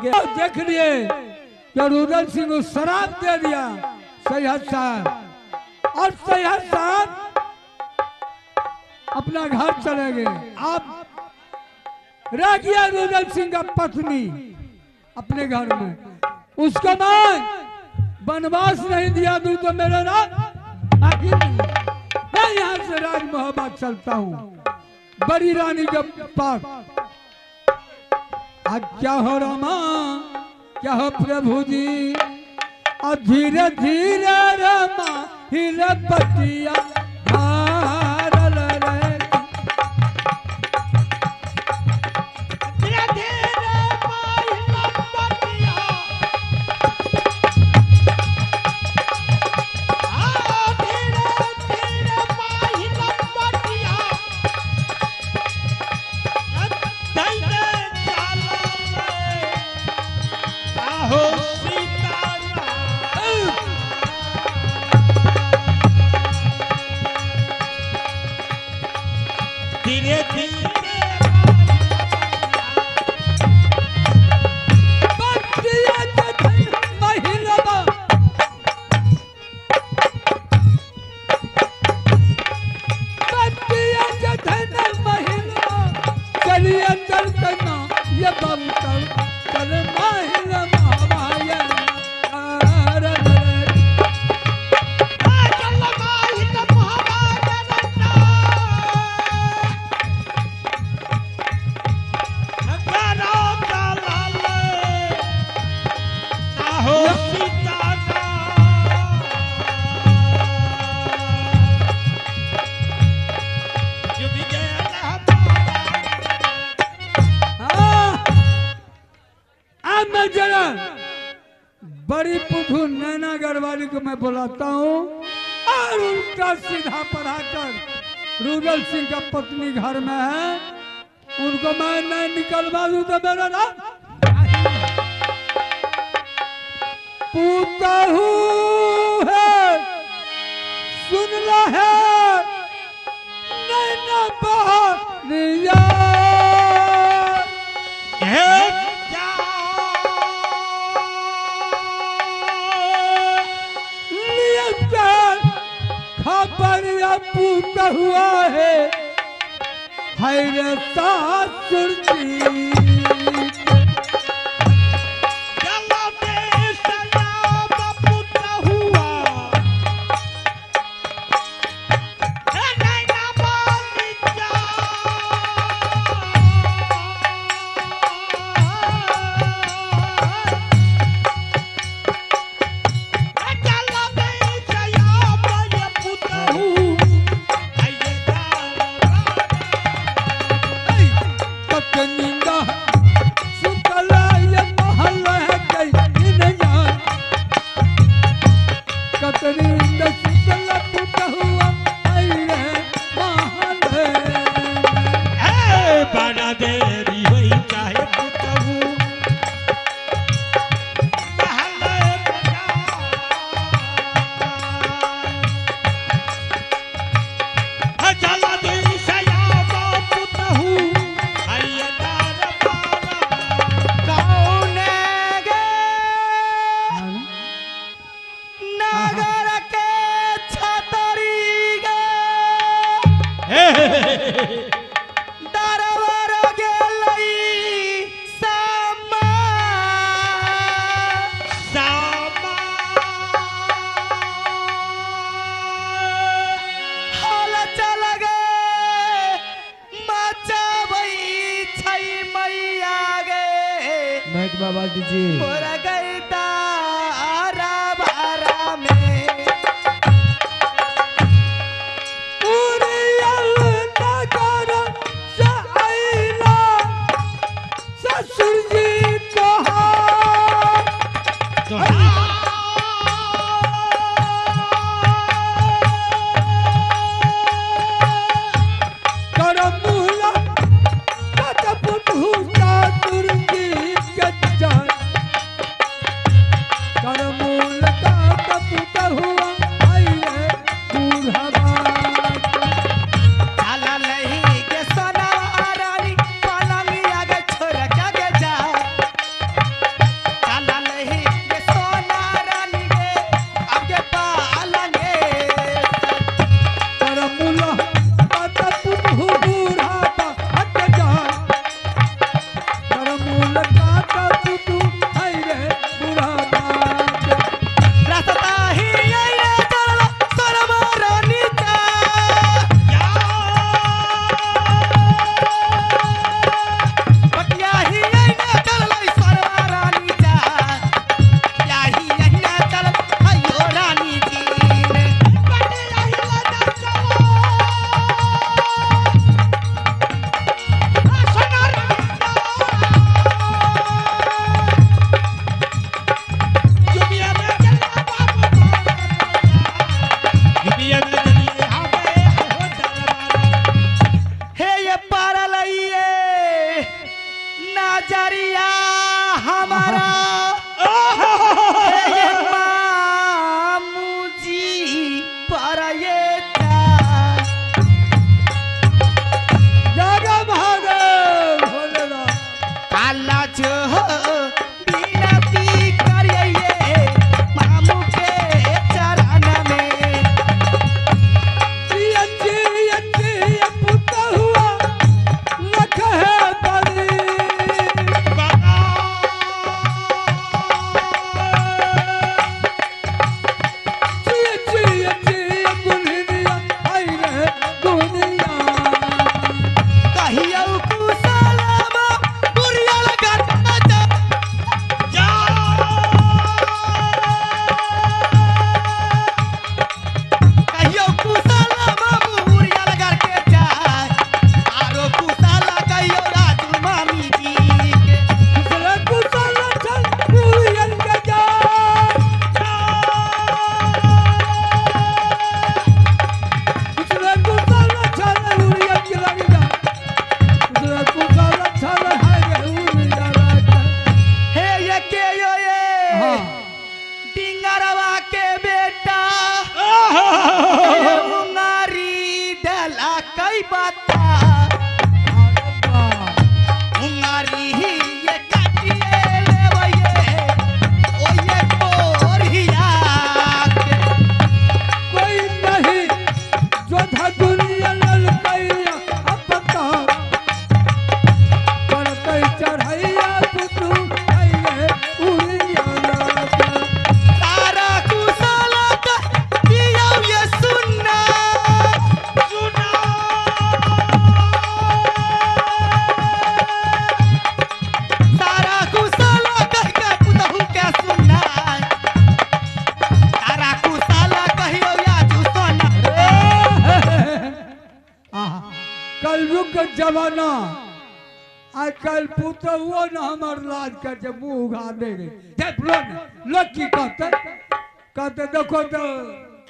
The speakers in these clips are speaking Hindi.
गया। देख लिए कि रुदल सिंह को शराब दे दिया सैयद साहब और सैयद साहब अपना घर चले गए। अब रह गया रुदल सिंह का पत्नी अपने घर में। उसको मैं वनवास नहीं दिया दूं तो मेरा मैं यहाँ से राज मोहब्बत चलता हूँ बड़ी रानी के पास। आज क्या हो रामा क्या हो प्रभु जी और धीरे धीरे रामा हीरे पतिया बड़ी पुथू नैना गढ़वाली को मैं बुलाता हूँ और उल्टा सीधा पढ़ाकर रुदल सिंह का पत्नी घर में है उनको मैं नहीं निकलवा दूं तो मेरा ना पूतहू है सुन ला है नैना बहरिया पूता हुआ है रे सासुर जी बाबा दीजिए का तू है रे बुढ़ा बात रास्ता ही ये चलो सरवा रानी चा पटिया ही ये चलो सरवा रानी चा या ही ये चलो अयो रानी जी पटिया ही ले चलो सोना दुनिया में चलना बाबू दुनिया में चलिए हमें हो दरबार हे ये पारलइए नजरिया हमारा हे ये मामू जी पर ये जागा महादेव भोलेनाथ काला जो बिनती करिए मामू के चरण में चिया पुता हुआ लख है बड़ी चिया गुनिया आई रे गुनिया कहियो कुशलमा बुरिया लगता जा कहियो कुशलमा बुरिया लगा के जा आरो कुशला कहियो राजू मामी जी के कुशल कुशल चल पूरन के जा कुशल कुशल चल पूरन के लग जा कुशल कुशल चल है उड़िया राजा हे ये के यो ये हाँ डिंगरवा के बेटा उंगारी डला कई बाता उंगारी ही ये काटिए लेवये ओ ये तोरिया के कोई नहीं जो था दुनिया ललकैया अब बता करते चढ़ैया तू आइए उड़िया राजा सारा कुशला का दिया ये सुनना सारा कुशला का पुतहु के सुनना सारा कुशला कहियो या तू सोना कलयुग का जमाना आज कल पुत्र हुआ ना हमार लाज कर मुंह उगा दे लकी कहते देखो तो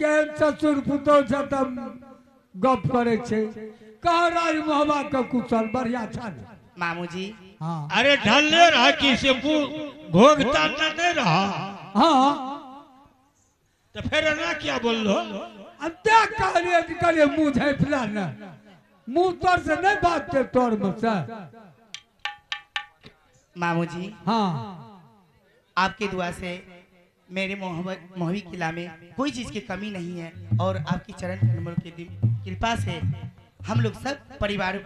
के ससुर पुतौ से तब गप करे छे कह राज मोहबा का कुशल बढ़िया छा मामू जी हाँ अरे ढलने रहा कि से भोग ताना नहीं रहा हाँ तो फिर ना क्या बोल लो अंत्या करे मुंह झाँपला न मुंह तोर से नहीं बात के तोर में से मामू जी हाँ आपकी दुआ से मेरे मोहवी किला में कोई चीज की कमी नहीं है और आपकी चरण कमल की कृपा से हम लोग सब परिवार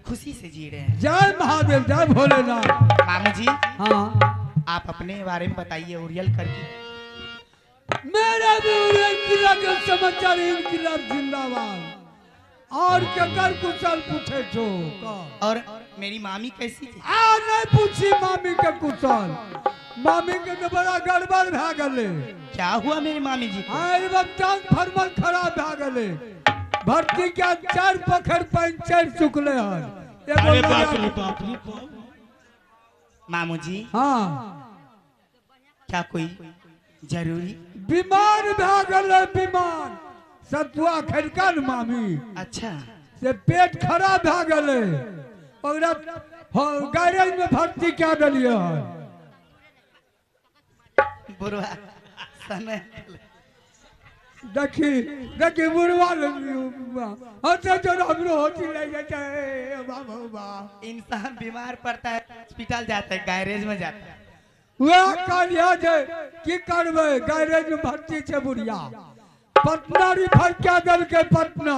खुशी से जी रहे हैं। जय महादेव जय भोलेनाथ मामू जी हाँ आप अपने बारे में बताइए उरियल करके मेरा भी उड़न किला के समाचार इनकलाब जिंदाबाद और केकर कुशल पूछे छो का और मेरी मामी कैसी थी आ नहीं पूछी मामी के कुशल मामी के तो बड़ा गड़बड़ भा गले क्या हुआ मेरी मामी जी को? आए वक्त ट्रांसफार्मर खराब भा गले भर्ती के 4 पोखर पंचर चुकले हन अरे बाप रे बाप रे बाप। मामू जी हाँ क्या कोई जरूरी बीमार भा गले बीमार सतुआ खड़का न मामी अच्छा से पेट खराब भा गले ओकरा गैरेज में भर्ती क्या दिलिए हन बुढ़वा समय देखी बुढ़वा अच्छा चलो हमरो होती ले जाता है बाबा बा इंसान बीमार पड़ता है हॉस्पिटल जाता है गैरेज में जाता है वह कालिया जे की करबे गैरेज में भर्ती छे बुढ़िया पटना रिफर क्या दल के पटना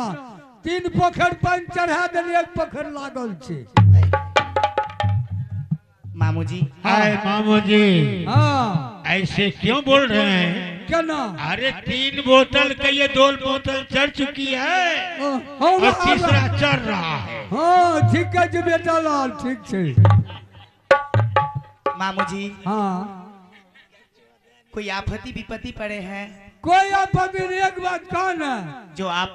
3 पोखर पानी चढ़ा दिल 1 पोखर लागल छे मामू जी आए मामू जी हाँ ऐसे क्यों बोल रहे हैं? क्या ना अरे 3 बोतल का ये 2 बोतल चढ़ चुकी है और तीसरा चढ़ रहा है। हाँ ठीक है जी बेटा लाल ठीक है। मामू जी हाँ कोई आफती विपत्ति पड़े हैं कोई आपत्ति नहीं, एक बात कौन है? जो आप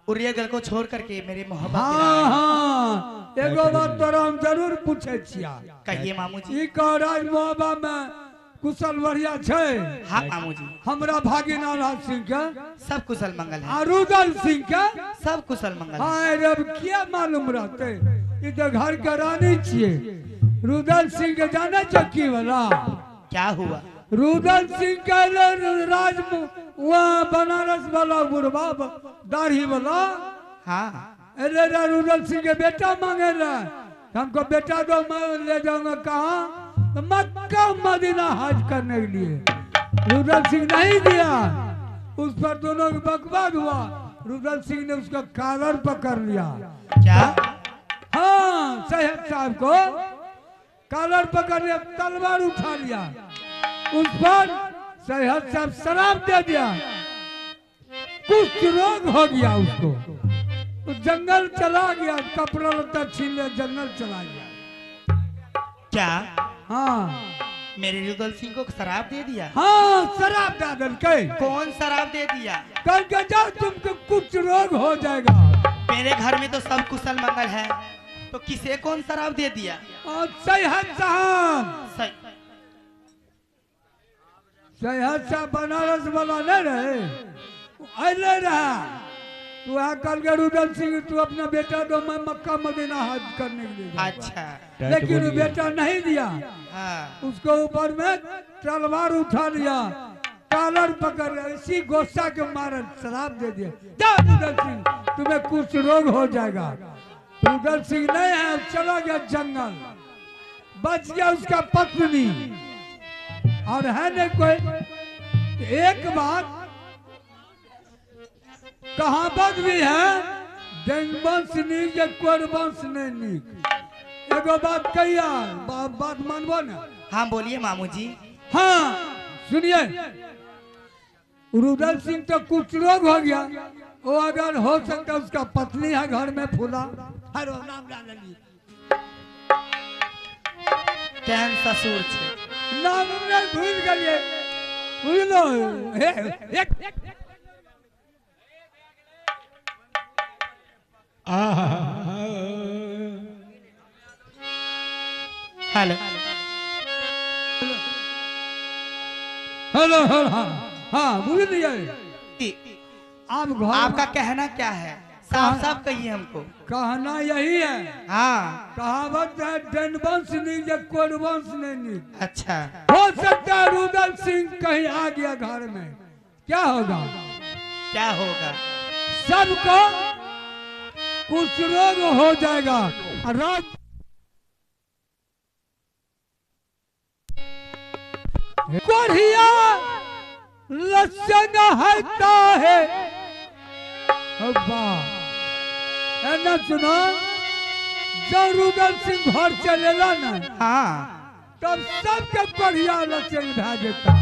उरियगल को छोड़ करके मेरे मोहब्बत हाँ दिलाए? हाँ एगो बात तोरा हम जरूर पूछे छिया। कहिए मामू जी। ई कह राज मोहब्बा में कुशल बढ़िया छे? हाँ मामू जी हमरा भागीना राज सिंह के सब कुशल मंगल है, रुदल सिंह के सब कुशल मंगल है। हाँ अरे अब क्या मालूम रहते, ई तो घर के रानी छिए। रुदल सिंह के जाने चक्की वाला क्या हुआ? रुदल सिंह के राज वहाँ बनारस वाला बुढ़वा दाढ़ी वाला हाँ अरे रुदल सिंह के बेटा मांगे रहा, हमको बेटा दो मैं ले जाऊंगा कहाँ, तो मक्का मदीना हज करने के लिए। रुदल सिंह नहीं दिया, उस पर दोनों का बकवाद हुआ। रुदल सिंह ने उसका कॉलर पकड़ लिया। क्या? हाँ सैयद साहब को कॉलर पकड़ लिया, तलवार उठा लिया, उस पर सैयद साहब शराब दे दिया, कुछ रोग हो गया उसको, तो जंगल चला गया, कपड़ा लत्ता छीन लिया, जंगल चला गया। क्या हाँ मेरे रुदल सिंह को शराब दे दिया? हाँ शराब दे दिल के, कौन शराब दे दिया? कल के जाओ तुमको कुछ रोग हो जाएगा। मेरे घर में तो सब कुशल मंगल है, तो किसे कौन शराब दे दिया? और सैयद साहब, सही सैयद साहब बनारस वाला नहीं रहे, अले रहा। तू कल के रुदल सिंह तू अपना बेटा दो, मैं मक्का मदीना हज करने के लिए जाऊंगा। अच्छा लेकिन वो बेटा नहीं दिया, हाँ उसको ऊपर में तलवार उठा लिया, कॉलर पकड़ लिया, इसी गुस्सा के मारे शराब दे दिया। जा रुदल सिंह तुम्हें कुछ रोग हो जाएगा। रुदल सिंह नहीं है, चला गया जंगल, बच गया उसका पत्नी। और है न कोई एक बात कहावत भी है, डेंगवंश नीक या कोरवंश नहीं नीक। एगो बात कहिया, बात मानबो न? हाँ बोलिए मामू जी। हाँ सुनिए, रुदल सिंह तो कुछ रोग हो गया, वो अगर हो सकता उसका पत्नी है घर में फूला, हर नाम डाल ली, केहन ससुर छे? नाम हमने भूल गए, बुझलो। हेलो हेलो हेलो हाँ बुझ लिया। आप घर आपका कहना क्या है? साफ साफ कहिए हमको। कहना यही है, हाँ कहावत है डेनवंश नीक या कोरवंश नहीं नीक। अच्छा हो सकता है रुदल सिंह कहीं आ गया घर में, क्या होगा? क्या होगा? सबको कुछ रोग हो जाएगा। रोग कोढ़िया लक्षण है ना। सुनो, जब रुदल सिंह घर चलेला ना, हाँ तब सबके बढ़िया लक्षण भा देता,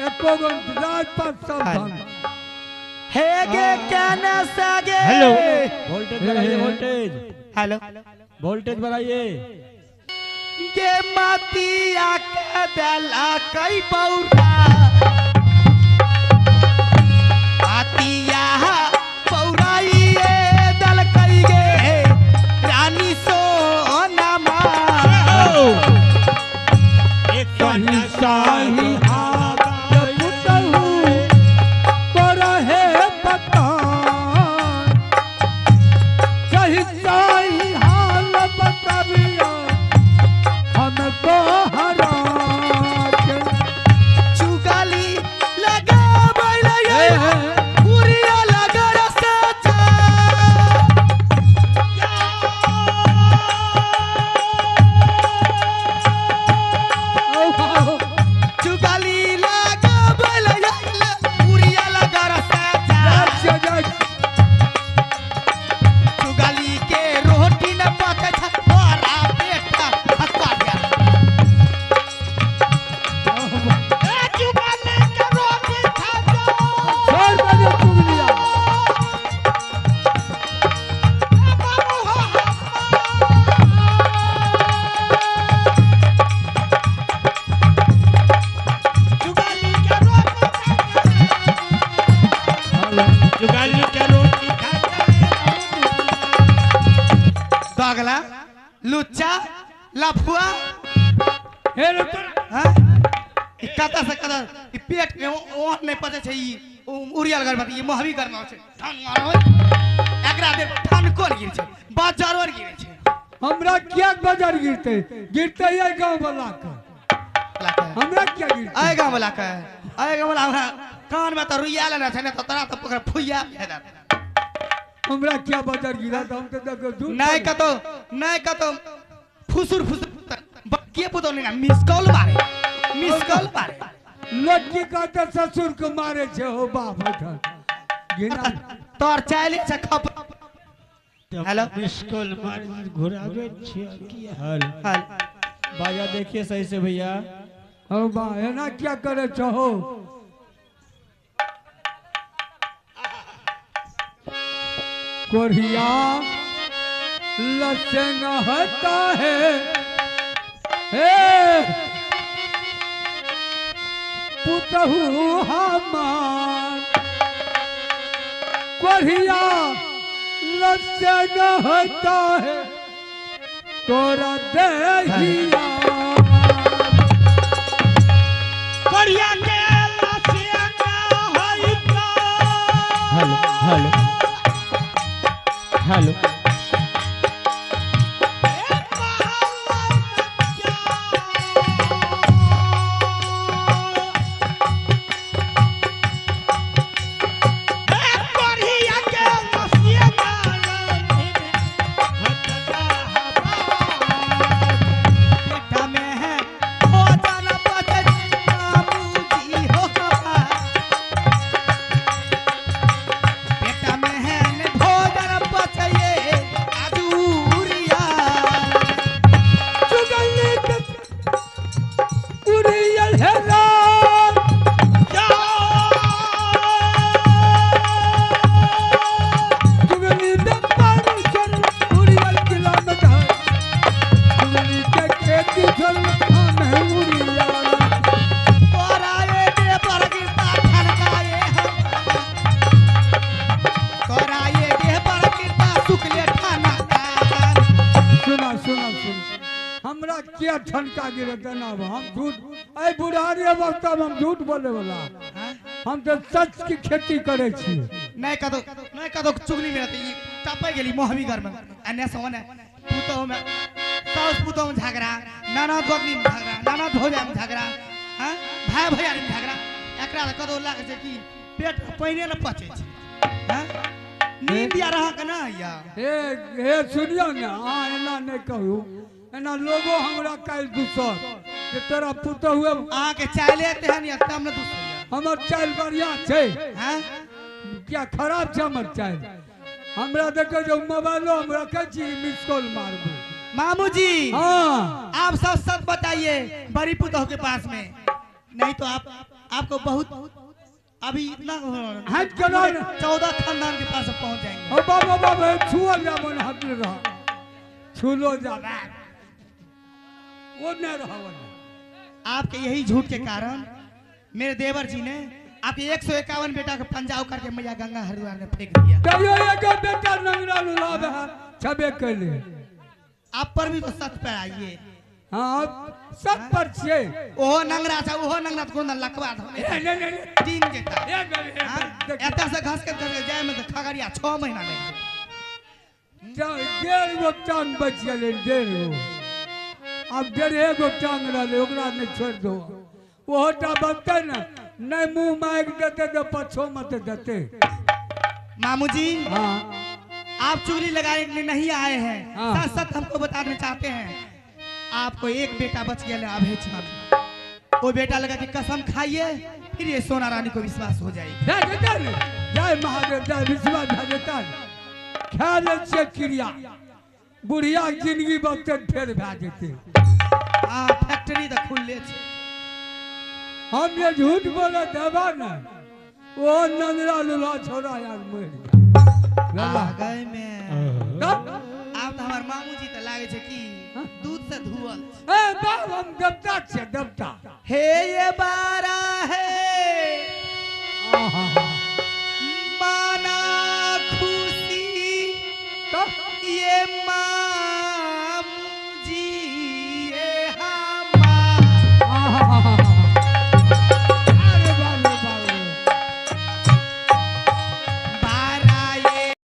एको गो राजपाट सब धन। हेगे कहने सगे। हेलो वोल्टेज बढ़ाइए, वोल्टेज हेलो वोल्टेज बढ़ाइए। के मातिया के बेला कई पौरा आतिया पौराइए दल कई गे रानी सोनमा एक कहीं शाही कता से कता ई पेट में ओ नहीं पता छै ई उरियल गरबा ई मोहबी गरमा छै ठान मारो एकरा दे ठान कोन गिर छै बाजार और गिर छै हमरा क्या बाजार गिरते गिरते ये गांव वाला का हमरा क्या गिरते आए गांव वाला का आए गांव वाला कान में तो रुइया लेना छै ना तो तोरा तो पकड़ फुइया भेदा हमरा क्या बाजार गिरा था हम तो देखो नहीं कतो फुसुर के पुतो नहीं मिस कॉल मारे लड़की का तो ससुर को मारे छे हो बाप था गिरा तोर चाले छ खप हेलो मिसकॉल मार घुरावे छिया किया हल बाजा देखिए सही से भैया। हो बा है ना क्या करे चाहो कोरिया लसन होता है पुतहु हमार कोरिया लसन होता है तोरा देहिया करिया के लसिया का होइता हेलो हमरा क्या ठनका गिरता ना हम झूठ ए बुढ़ारी अवस्था में हम झूठ बोले वाला हम तो सच की खेती करे छी नहीं कदो चुगली में रहती टपै गेली मोहबी घर में अन्य सोने पुतो में साउस पुतो में झगड़ा नाना गोदनी में झगड़ा नाना भोजा में झगड़ा हां भाई भैया में झगड़ा एकरा कदो लागे छै कि पेट पहिने न पचे छै हां नींद आ रहा के ना या ए सुनियो ना हां एना नहीं कहू एना लोगो हमरा काल दूसर के तोरा पुतो हुए आ के चाले तेहन या तब न दूसर हमर चाल बढ़िया छै हां क्या खराब छै हमर चाल हमरा देखो जो मोबाइलो हम रखे छी मिस कॉल मारबो मामू जी हां आप सब सच बताइए बड़ी पुतो के पास में नहीं तो आपको बहुत अभी इतना हट करो 14 खानदान के पास पहुंच जाएंगे ओ बाबा बाबा छुआ जा मन हाथ में रहा छुलो जा वो न रहा आपके यही झूठ के कारण मेरे देवर जी ने आपके 151 बेटा को पंजाब करके मैया गंगा हरिद्वार में फेंक दिया कहियो एगो बेटा नंगरा लुलावे है छबे कैले आप पर भी तो सच पे आइए हां सब पर छे ओहो नंगरा छ ओहो नंगरा कोन लकवा नहीं दिन जेता एता से घास के जाए में तो खगड़िया 6 महीना लग डेढ़ गो टांग बच गेले डेढ़ गो अब डेढ़ गो टांग रहले ओकरा ने छोड़ दो ओटा बनते ना नहीं मुंह माइक देते तो पछो मत देते मामू जी हाँ आप चुगली लगाने के लिए नहीं आए हैं हाँ। सच सच हमको बताना चाहते हैं आपको एक बेटा बच गया अभय छाप वो बेटा लगा कि कसम खाइए फिर ये सोना रानी को विश्वास हो जाएगी जय महादेव जय विश्वास भजता ख्याल से क्रिया बुढ़िया जिंदगी बचते फेर भा जेते फैक्ट्री तो खुले छे हम ये झूठ बोले देवा ना वो नंदरा लुला छोड़ा यार मर आ गए में गया आप तो हमार मामू जी तो लागे छे कि दूध से धुअल ए बाप हम देवता छे देवता हे ये बारा है माना खुशी तो ये मा